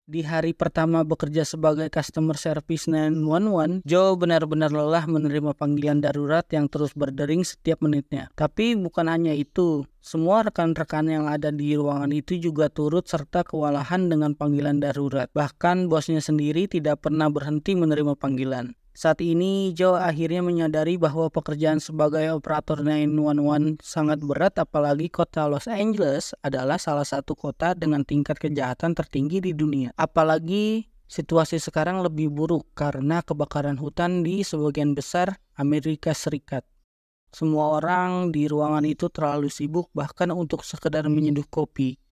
Di hari pertama bekerja sebagai customer service 911, Joe benar-benar lelah menerima panggilan darurat yang terus berdering setiap menitnya. Tapi bukan hanya itu, semua rekan-rekan yang ada di ruangan itu juga turut serta kewalahan dengan panggilan darurat. Bahkan bosnya sendiri tidak pernah berhenti menerima panggilan. Saat ini, Joe akhirnya menyadari bahwa pekerjaan sebagai operator 911 sangat berat, apalagi kota Los Angeles adalah salah satu kota dengan tingkat kejahatan tertinggi di dunia. Apalagi situasi sekarang lebih buruk karena kebakaran hutan di sebagian besar Amerika Serikat. Semua orang di ruangan itu terlalu sibuk bahkan untuk sekedar menyeduh kopi.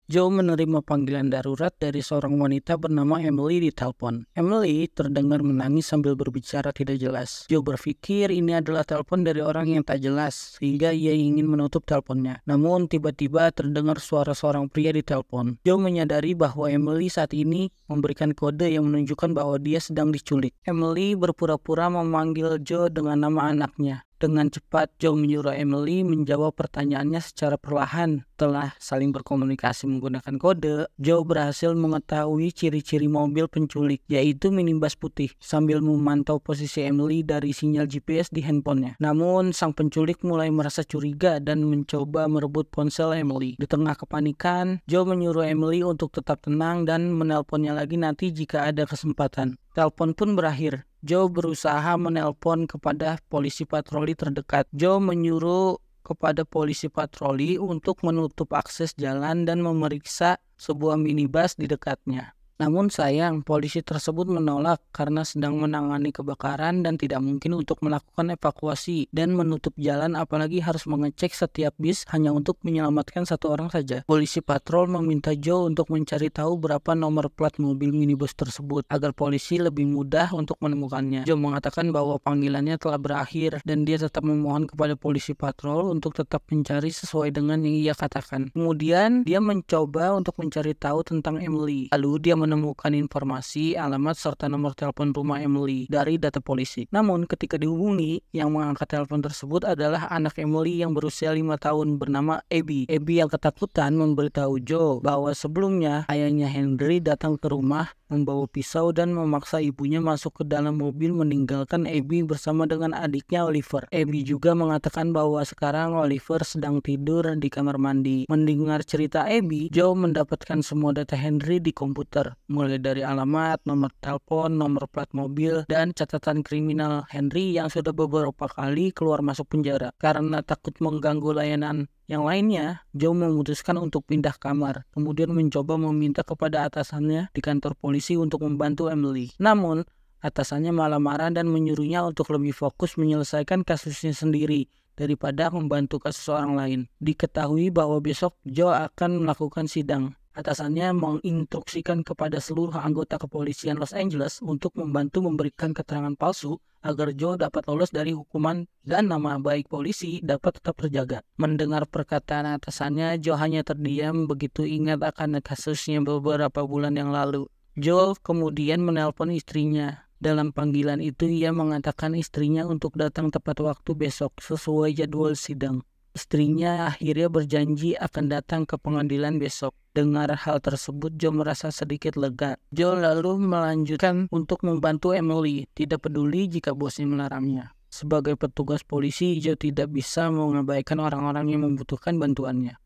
Joe menerima panggilan darurat dari seorang wanita bernama Emily di telepon. Emily terdengar menangis sambil berbicara tidak jelas. Joe berpikir ini adalah telepon dari orang yang tak jelas, sehingga ia ingin menutup teleponnya. Namun tiba-tiba terdengar suara seorang pria di telepon. Joe menyadari bahwa Emily saat ini memberikan kode yang menunjukkan bahwa dia sedang diculik. Emily berpura-pura memanggil Joe dengan nama anaknya. Dengan cepat, Joe menyuruh Emily menjawab pertanyaannya secara perlahan. Setelah saling berkomunikasi menggunakan kode, Joe berhasil mengetahui ciri-ciri mobil penculik, yaitu minibus putih, sambil memantau posisi Emily dari sinyal GPS di handphonenya. Namun, sang penculik mulai merasa curiga dan mencoba merebut ponsel Emily. Di tengah kepanikan, Joe menyuruh Emily untuk tetap tenang dan menelponnya lagi nanti jika ada kesempatan. Telepon pun berakhir. Joe berusaha menelpon kepada polisi patroli terdekat. Joe menyuruh kepada polisi patroli untuk menutup akses jalan dan memeriksa sebuah minibus di dekatnya. Namun sayang, polisi tersebut menolak karena sedang menangani kebakaran dan tidak mungkin untuk melakukan evakuasi dan menutup jalan, apalagi harus mengecek setiap bis hanya untuk menyelamatkan satu orang saja. Polisi patrol meminta Joe untuk mencari tahu berapa nomor plat mobil minibus tersebut agar polisi lebih mudah untuk menemukannya. Joe mengatakan bahwa panggilannya telah berakhir dan dia tetap memohon kepada polisi patrol untuk tetap mencari sesuai dengan yang ia katakan. Kemudian dia mencoba untuk mencari tahu tentang Emily. Lalu dia menemukan informasi, alamat, serta nomor telepon rumah Emily dari data polisi. Namun ketika dihubungi, yang mengangkat telepon tersebut adalah anak Emily yang berusia 5 tahun bernama Abby. Abby yang ketakutan memberitahu Joe bahwa sebelumnya ayahnya Henry datang ke rumah membawa pisau dan memaksa ibunya masuk ke dalam mobil meninggalkan Abby bersama dengan adiknya Oliver. Abby juga mengatakan bahwa sekarang Oliver sedang tidur di kamar mandi. Mendengar cerita Abby, Joe mendapatkan semua data Henry di komputer, mulai dari alamat, nomor telepon, nomor plat mobil, dan catatan kriminal Henry yang sudah beberapa kali keluar masuk penjara. Karena takut mengganggu layanan yang lainnya, Joe memutuskan untuk pindah kamar, kemudian mencoba meminta kepada atasannya di kantor polisi untuk membantu Emily. Namun, atasannya malah marah dan menyuruhnya untuk lebih fokus menyelesaikan kasusnya sendiri daripada membantu kasus orang lain. Diketahui bahwa besok Joe akan melakukan sidang. Atasannya menginstruksikan kepada seluruh anggota kepolisian Los Angeles untuk membantu memberikan keterangan palsu agar Joe dapat lolos dari hukuman dan nama baik polisi dapat tetap terjaga. Mendengar perkataan atasannya, Joe hanya terdiam begitu ingat akan kasusnya beberapa bulan yang lalu. Joe kemudian menelpon istrinya. Dalam panggilan itu, ia mengatakan istrinya untuk datang tepat waktu besok sesuai jadwal sidang. Istrinya akhirnya berjanji akan datang ke pengadilan besok. Dengar hal tersebut, Joe merasa sedikit lega. Joe lalu melanjutkan untuk membantu Emily, tidak peduli jika bosnya melarangnya. Sebagai petugas polisi, Joe tidak bisa mengabaikan orang-orang yang membutuhkan bantuannya.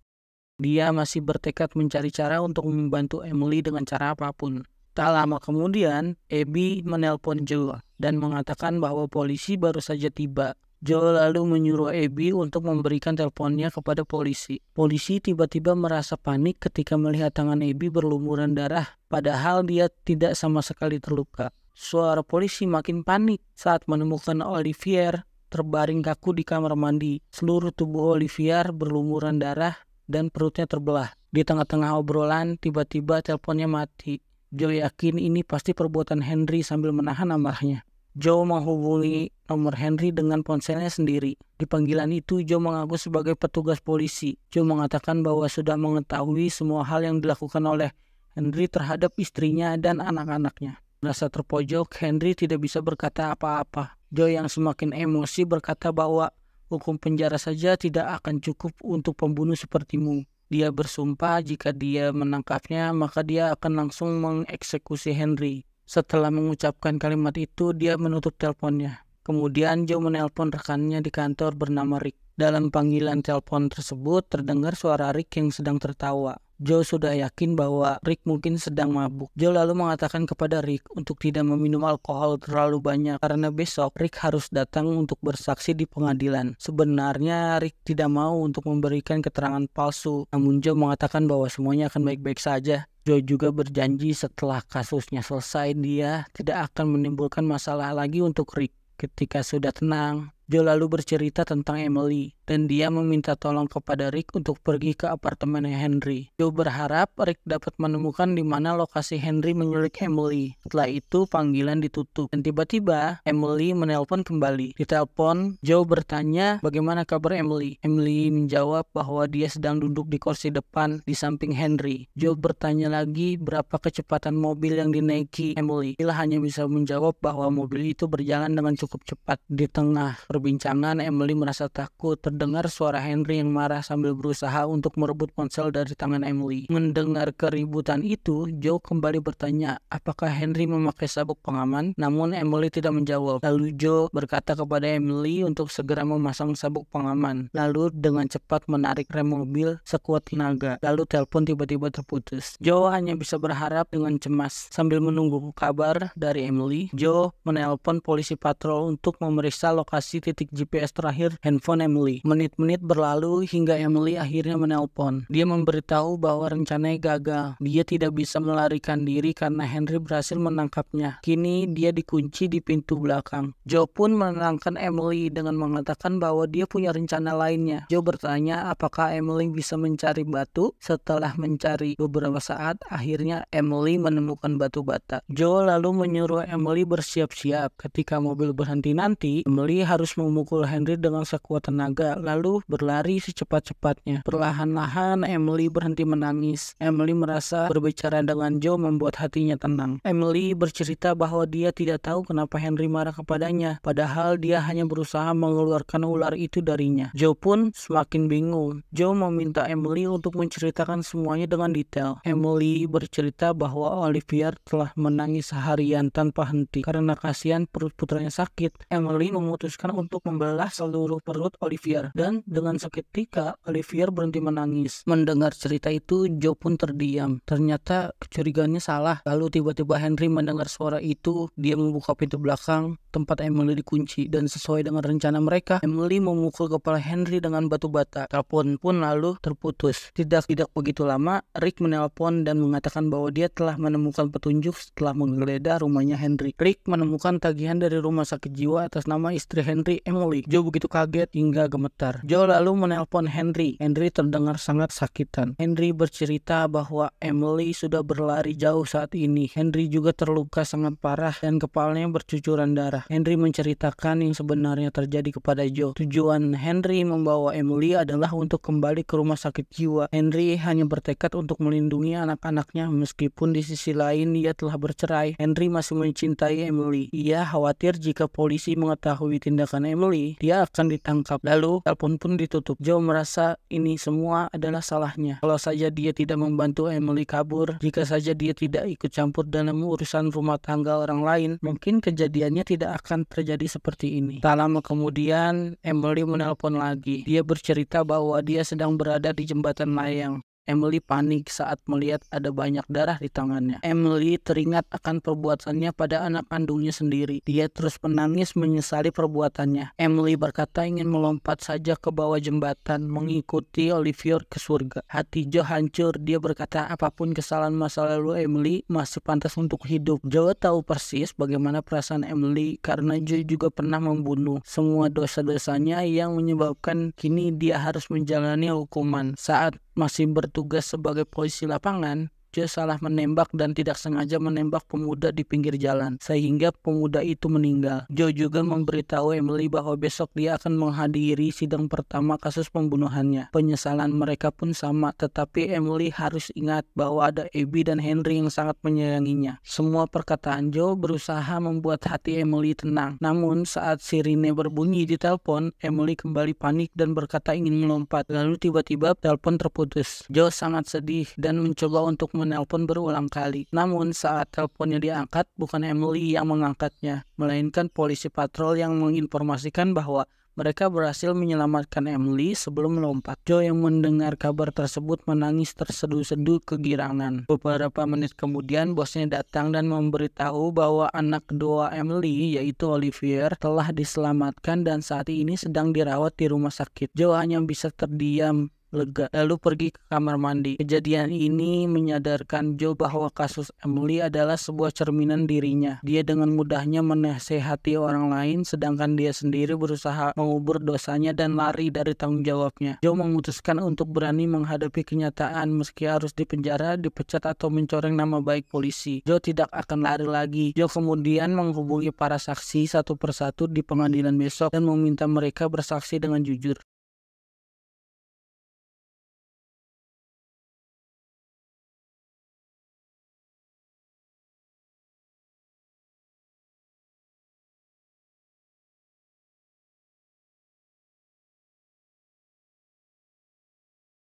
Dia masih bertekad mencari cara untuk membantu Emily dengan cara apapun. Tak lama kemudian, Abby menelpon Joe dan mengatakan bahwa polisi baru saja tiba. Joe lalu menyuruh Abby untuk memberikan teleponnya kepada polisi. Polisi tiba-tiba merasa panik ketika melihat tangan Abby berlumuran darah, padahal dia tidak sama sekali terluka. Suara polisi makin panik saat menemukan Olivier terbaring kaku di kamar mandi. Seluruh tubuh Olivier berlumuran darah dan perutnya terbelah. Di tengah-tengah obrolan, tiba-tiba teleponnya mati. Joe yakin ini pasti perbuatan Henry sambil menahan amarahnya. Joe menghubungi nomor Henry dengan ponselnya sendiri. Di panggilan itu, Joe mengaku sebagai petugas polisi. Joe mengatakan bahwa sudah mengetahui semua hal yang dilakukan oleh Henry terhadap istrinya dan anak-anaknya. Merasa terpojok, Henry tidak bisa berkata apa-apa. Joe yang semakin emosi berkata bahwa hukum penjara saja tidak akan cukup untuk pembunuh sepertimu. Dia bersumpah jika dia menangkapnya maka dia akan langsung mengeksekusi Henry. Setelah mengucapkan kalimat itu, dia menutup teleponnya. Kemudian Joe menelpon rekannya di kantor bernama Rick. Dalam panggilan telepon tersebut terdengar suara Rick yang sedang tertawa. Joe sudah yakin bahwa Rick mungkin sedang mabuk. Joe lalu mengatakan kepada Rick untuk tidak meminum alkohol terlalu banyak karena besok Rick harus datang untuk bersaksi di pengadilan. Sebenarnya Rick tidak mau untuk memberikan keterangan palsu, namun Joe mengatakan bahwa semuanya akan baik-baik saja. Joe juga berjanji setelah kasusnya selesai dia tidak akan menimbulkan masalah lagi untuk Rick. Ketika sudah tenang, Joe lalu bercerita tentang Emily dan dia meminta tolong kepada Rick untuk pergi ke apartemen Henry. Joe berharap Rick dapat menemukan di mana lokasi Henry menculik Emily. Setelah itu panggilan ditutup dan tiba-tiba Emily menelpon kembali. Di telepon, Joe bertanya bagaimana kabar Emily. Emily menjawab bahwa dia sedang duduk di kursi depan di samping Henry. Joe bertanya lagi berapa kecepatan mobil yang dinaiki Emily. Dia hanya bisa menjawab bahwa mobil itu berjalan dengan cukup cepat. Di tengah perbincangan, Emily merasa takut. Terdengar suara Henry yang marah sambil berusaha untuk merebut ponsel dari tangan Emily. Mendengar keributan itu, Joe kembali bertanya apakah Henry memakai sabuk pengaman, namun Emily tidak menjawab. Lalu Joe berkata kepada Emily untuk segera memasang sabuk pengaman. Lalu dengan cepat menarik rem mobil sekuat tenaga. Lalu telepon tiba-tiba terputus. Joe hanya bisa berharap dengan cemas. Sambil menunggu kabar dari Emily, Joe menelpon polisi patrol untuk memeriksa lokasi titik GPS terakhir handphone Emily. Menit-menit berlalu hingga Emily akhirnya menelpon. Dia memberitahu bahwa rencananya gagal. Dia tidak bisa melarikan diri karena Henry berhasil menangkapnya. Kini dia dikunci di pintu belakang. Joe pun menenangkan Emily dengan mengatakan bahwa dia punya rencana lainnya. Joe bertanya apakah Emily bisa mencari batu. Setelah mencari beberapa saat, akhirnya Emily menemukan batu bata. Joe lalu menyuruh Emily bersiap-siap. Ketika mobil berhenti nanti, Emily harus memukul Henry dengan sekuat tenaga, lalu berlari secepat-cepatnya. Perlahan-lahan Emily berhenti menangis. Emily merasa berbicara dengan Joe membuat hatinya tenang. Emily bercerita bahwa dia tidak tahu kenapa Henry marah kepadanya, padahal dia hanya berusaha mengeluarkan ular itu darinya. Joe pun semakin bingung. Joe meminta Emily untuk menceritakan semuanya dengan detail. Emily bercerita bahwa Olivia telah menangis seharian tanpa henti karena kasihan perut putranya sakit. Emily memutuskan untuk membelah seluruh perut Olivia dan dengan seketika Olivia berhenti menangis. Mendengar cerita itu, Joe pun terdiam. Ternyata kecurigaannya salah. Lalu tiba-tiba Henry mendengar suara itu. Dia membuka pintu belakang tempat Emily dikunci dan sesuai dengan rencana mereka, Emily memukul kepala Henry dengan batu bata. Telepon pun lalu terputus. Tidak begitu lama, Rick menelpon dan mengatakan bahwa dia telah menemukan petunjuk setelah menggeledah rumahnya Henry. Rick menemukan tagihan dari rumah sakit jiwa atas nama istri Henry, Emily. Joe begitu kaget hingga gemetar. Joe lalu menelpon Henry. Henry terdengar sangat sakitan. Henry bercerita bahwa Emily sudah berlari jauh saat ini. Henry juga terluka sangat parah dan kepalanya bercucuran darah. Henry menceritakan yang sebenarnya terjadi kepada Joe. Tujuan Henry membawa Emily adalah untuk kembali ke rumah sakit jiwa. Henry hanya bertekad untuk melindungi anak-anaknya meskipun di sisi lain ia telah bercerai. Henry masih mencintai Emily. Ia khawatir jika polisi mengetahui tindakan Emily, dia akan ditangkap. Lalu telepon pun ditutup. Joe merasa ini semua adalah salahnya. Kalau saja dia tidak membantu Emily kabur, jika saja dia tidak ikut campur dalam urusan rumah tangga orang lain, mungkin kejadiannya tidak akan terjadi seperti ini. Tak lama kemudian, Emily menelpon lagi. Dia bercerita bahwa dia sedang berada di jembatan layang. Emily panik saat melihat ada banyak darah di tangannya. Emily teringat akan perbuatannya pada anak kandungnya sendiri. Dia terus menangis menyesali perbuatannya. Emily berkata ingin melompat saja ke bawah jembatan mengikuti Olivia ke surga. Hati Joe hancur. Dia berkata apapun kesalahan masa lalu Emily masih pantas untuk hidup. Joe tahu persis bagaimana perasaan Emily karena Joe juga pernah membunuh. Semua dosa-dosanya yang menyebabkan kini dia harus menjalani hukuman. Saat masih bertugas sebagai polisi lapangan, Joe salah menembak dan tidak sengaja menembak pemuda di pinggir jalan, sehingga pemuda itu meninggal. Joe juga memberitahu Emily bahwa besok dia akan menghadiri sidang pertama kasus pembunuhannya. Penyesalan mereka pun sama, tetapi Emily harus ingat bahwa ada Abby dan Henry yang sangat menyayanginya. Semua perkataan Joe berusaha membuat hati Emily tenang. Namun saat sirine berbunyi di telepon, Emily kembali panik dan berkata ingin melompat. Lalu tiba-tiba telepon terputus. Joe sangat sedih dan mencoba untuk menelpon berulang kali. Namun saat teleponnya diangkat, bukan Emily yang mengangkatnya, melainkan polisi patrol yang menginformasikan bahwa mereka berhasil menyelamatkan Emily sebelum melompat. Joe yang mendengar kabar tersebut menangis terseduh-seduh kegirangan. Beberapa menit kemudian bosnya datang dan memberitahu bahwa anak kedua Emily, yaitu Olivier, telah diselamatkan dan saat ini sedang dirawat di rumah sakit. Joe hanya bisa terdiam lega, lalu pergi ke kamar mandi. Kejadian ini menyadarkan Joe bahwa kasus Emily adalah sebuah cerminan dirinya. Dia dengan mudahnya menasehati orang lain, sedangkan dia sendiri berusaha mengubur dosanya dan lari dari tanggung jawabnya. Joe memutuskan untuk berani menghadapi kenyataan meski harus dipenjara, dipecat, atau mencoreng nama baik polisi. Joe tidak akan lari lagi. Joe kemudian menghubungi para saksi satu persatu di pengadilan besok dan meminta mereka bersaksi dengan jujur.